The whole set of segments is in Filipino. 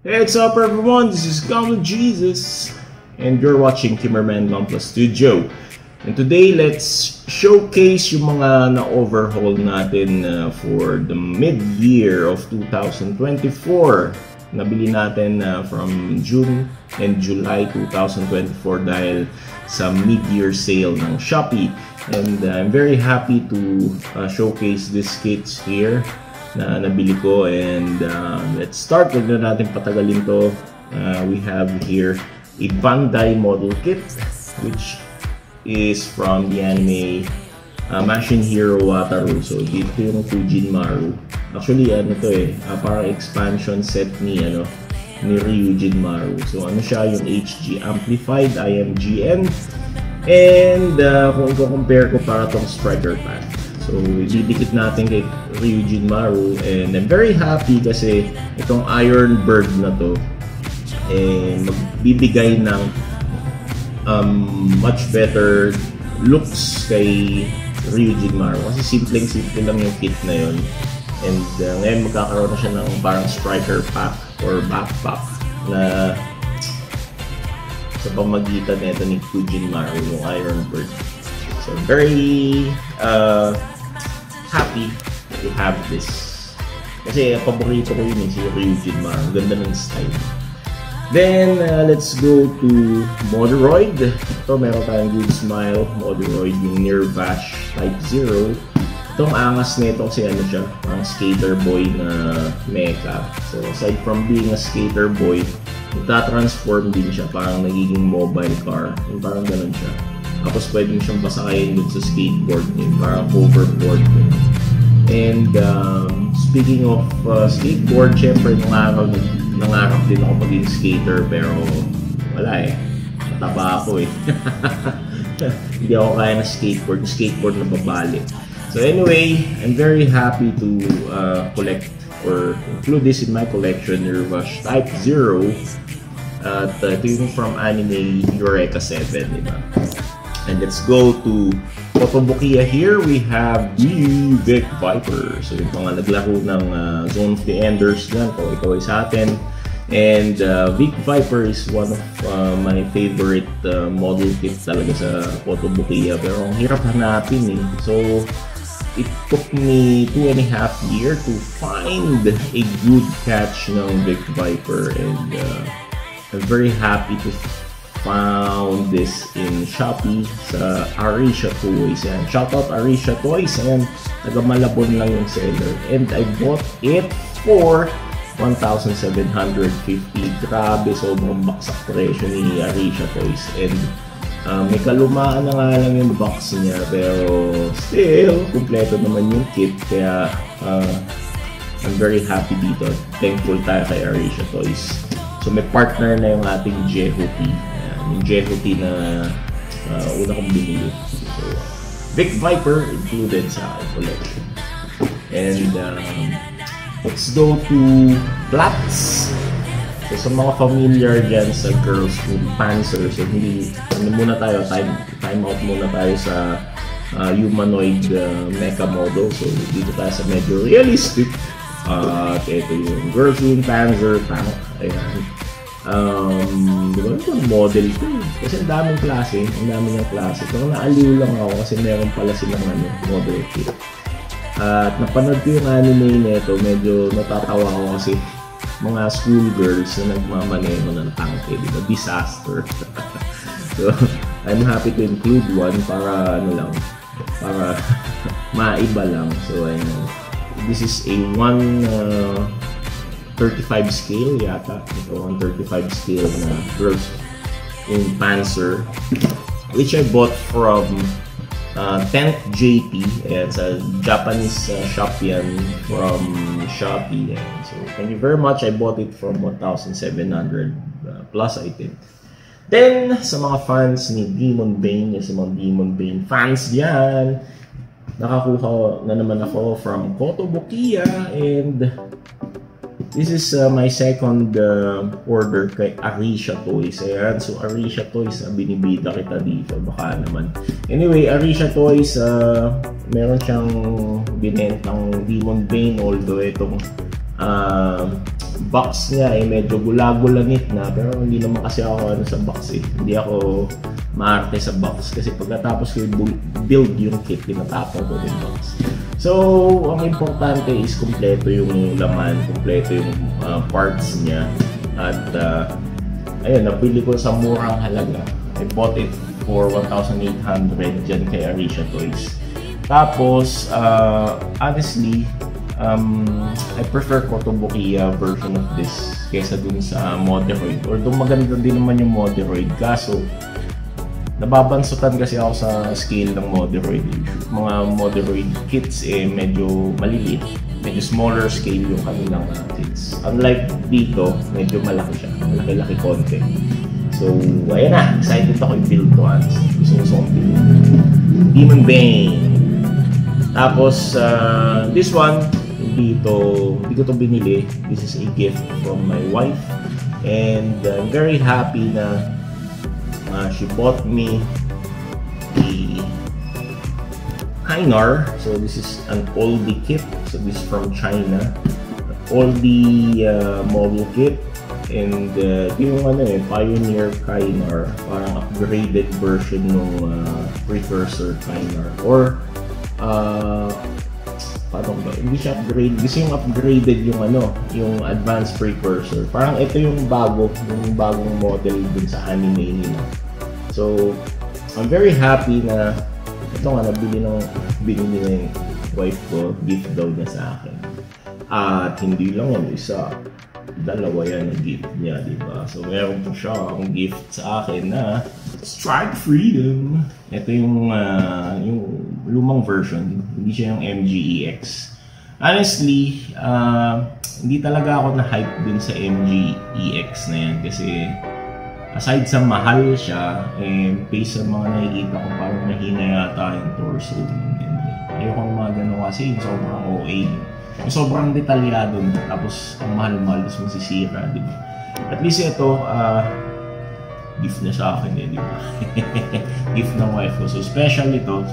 Hey, what's up everyone? This is Gauntlet Jesus and you're watching Kimmerman Gauntlet Studio. And today, let's showcase yung mga na-overhaul natin for the mid-year of 2024. Nabili natin from June and July 2024 dahil sa mid-year sale ng Shopee. And I'm very happy to showcase these kits here na nabili ko, and let's start. Huwag na natin patagalin to. We have here a Bandai model kit which is from the anime Machine Hero Wataru. So dito yung Fujin Maru. Actually ano to parang expansion set ni Ryujin Maru. So ano siya, yung HG amplified IMGN, and kung i-compare ko para tong striker pack. So, didikit natin kay Ryujin Maru, and I'm very happy kasi itong Iron Bird na to magbibigay ng much better looks kay Ryujin Maru kasi simpleng-simple lang yung kit na yun, and ngayon magkakaroon na siya ng parang striker pack or backpack na sa pamagitan nito ni Ryujin Maru, yung Iron Bird. So, very happy to have this. Kasi paborito ko yun si Ryujin Maru. Ganda ng style. Then, let's go to Modoroid. Ito, meron tayong Good Smile Modoroid, yung Nirvash Type 0. Itong angas nito kasi ano siya, parang skater boy na mecha. So, aside from being a skater boy, nagtatransform din siya, parang nagiging mobile car. Yung parang ganun siya. Tapos pwede siyang basakayin dun sa skateboard niya, parang hoverboard. And speaking of skateboard, syempre nangarap din ako maging skater, pero wala mataba ako hindi ako kaya na skateboard na babali. So anyway, I'm very happy to collect or include this in my collection, Nirvash Type 0 at ito yung from anime Eureka 7, diba? And let's go to Kotobukiya. Here we have the Vic Viper. So yung mga naglaro ng Zone of the Enders dyan, ikaw ay sa atin. And Vic Viper is one of my favorite model kits talaga sa Kotobukiya. Pero ang hirap hanapin So it took me 2.5 years to find a good catch ng Vic Viper. And I'm very happy to found this in Shopee sa Arisha Toys. And shout out Arisha Toys, and taga Malabon lang yung seller, and I bought it for 1,750. Grabe, sobrang baksak presyo ni Arisha Toys, and may kalumaan na nga lang yung box niya, pero still kompleto naman yung kit, kaya I'm very happy dito. Thankful tayo kay Arisha Toys. So may partner na yung ating Jehuti. Yung Jehuti na una kong binili. So, Vic Viper included sa collection. And let's go to Platts. So, sa mga familiar dyan sa Girls School Panzer, so muna tayo, time out muna tayo sa humanoid mecha model. So, dito tayo sa medyo realistic. At ito yung Girls School Panzer tank. Ayan. Diba yung model ko kasi ang daming klase, pero naaliw lang ako kasi meron pala silang model kit. At napanood ko yung anime nito, medyo natatawa ako kasi mga schoolgirls na nagmamaneho ng tanke, diba? Disaster. So I'm happy to include one para para maiba lang. So this is a 135 scale yata. Ito, 135 scale na Girls in Panzer, which I bought from 10th JP, and sa Japanese shop yan from Shopee. And so thank you very much. I bought it from 1,700 plus I think. Then sa mga fans ni Demon Bane, sa mga Demon Bane fans diyan, nakakuha na naman ako from Kotobukiya, and this is my second order kay Arisha Toys. Ayan, so Arisha Toys, binibida kita dito, baka naman. Anyway, Arisha Toys, meron siyang binentang Demon Bane, although itong box niya ay medyo gula-gulanit na, pero hindi naman kasi ako sa box eh. Hindi ako maarte sa box kasi pagkatapos ko build yung kit, pinatapon ko yung box. So, ang importante is kumpleto yung laman, kumpleto yung parts niya. At ayun, napili ko sa murang halaga. I bought it for 1,800 dyan kay Arisha Toys. Tapos, honestly, I prefer Kotobukiya version of this kaysa dun sa Moderoid. Although maganda din naman yung Moderoid, kaso nababansutan kasi ako sa scale ng Moderoid. Mga Moderoid kits medyo maliliit, medyo smaller scale yung kanilang kits. Unlike dito, medyo malaki siya, malaki-laki konti. So, ayan na, excited ako i-build to. Gusto kong build Demon Bane. Tapos, this one, hindi ko to binili. This is a gift from my wife, and I'm very happy na she bought me the Kynar. So this is an oldie kit. So this is from China, oldie model kit, and yung Pioneer Kynar, parang upgraded version ng precursor Kynar, or paano ba? Hindi siya upgrade. Kasi yung upgraded yung advanced precursor. Parang ito yung bagong model dun sa anime nila. So, I'm very happy na ito nga, binili na yung wife ko, gift daw niya sa akin. At hindi lang yan, isa, dalawa yan ang gift niya, diba? So, meron po siya akong gift sa akin na Strike Freedom. Ito yung lumang version, hindi siya yung MGEX. Honestly, hindi talaga ako na-hype dun sa MGEX na yan kasi aside sa mahal siya, based sa mga nakikita ko, parang mahina yata yung torso. Ayoko ng mga ganun kasi yung sobrang OA. Yung sobrang detalyado, tapos ang mahal-mahal, tapos masisira, di ba? At least ito, gift na sa akin di ba? Gift ng wife ko. So special itong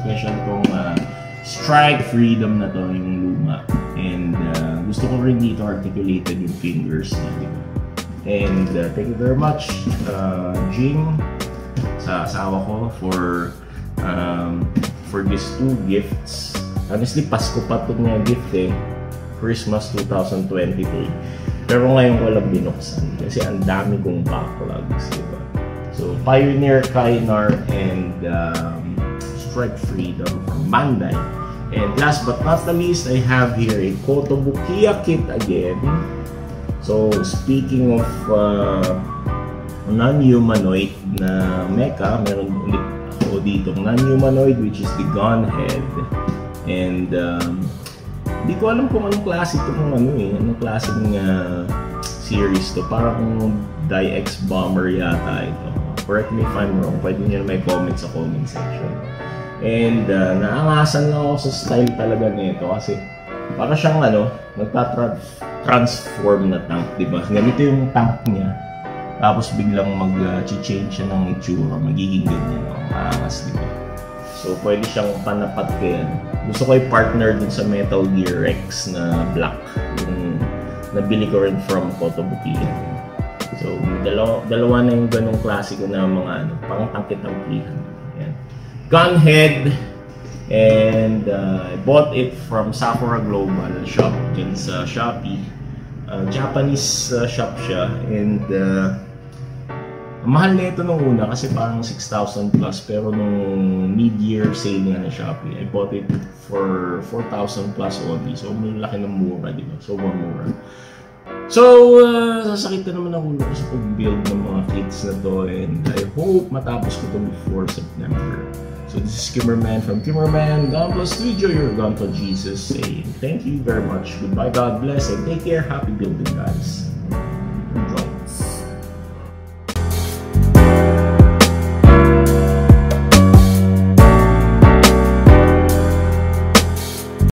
Strike Freedom na to, yung luma. And gusto ko rin dito articulated yung fingers niya, di ba? And thank you very much, Jing, sa asawa ko, for these two gifts. Honestly, Pasko pa ito nga gift Christmas 2023. Pero ngayon walang binuksan kasi ang dami kong backlogs, di ba? So, Pioneer Kynar and Strike Freedom from Bandai. And last but not the least, I have here a Kotobukiya kit again. So, speaking of non-humanoid na mecha, meron ulit ako dito non-humanoid, which is the Gunhead. And hindi ko alam kung anong klase ito, anong klaseng series to. Parang Die-X Bomber yata ito. Correct me if I'm wrong, pwede nyo na may comment sa comment section. And naangasan lang ako sa style talaga nito kasi para siyang nagtatransform na tank, diba? Ganito yung tank niya, tapos biglang mag-change siya ng itsura, magiging ganyan, aangas, diba? So pwede siyang panapat kaya. Gusto ko i-partner dun sa Metal Gear Rex na black, yung nabili ko rin from Kotobukiya. So dalawa na yung ganong klasiko na mga pang tangkit-tangkihan. Gunhead, and I bought it from Sakura Global Shop dyan sa Shopee. Japanese shop siya, and mahal na ito nung una kasi parang 6,000 plus, pero nung mid-year sale nga na Shopee, I bought it for 4,000 plus only. So malaki ng mura, diba? So mura. So, sasakit na naman ang ulo ko sa pag-build ng mga kits na to, and I hope matapos ko ito before September. So this is Kimmerman from Kimmerman Gunpla Studio, your Gunpla Jesus, saying thank you very much, goodbye, God bless, and take care, happy building, guys.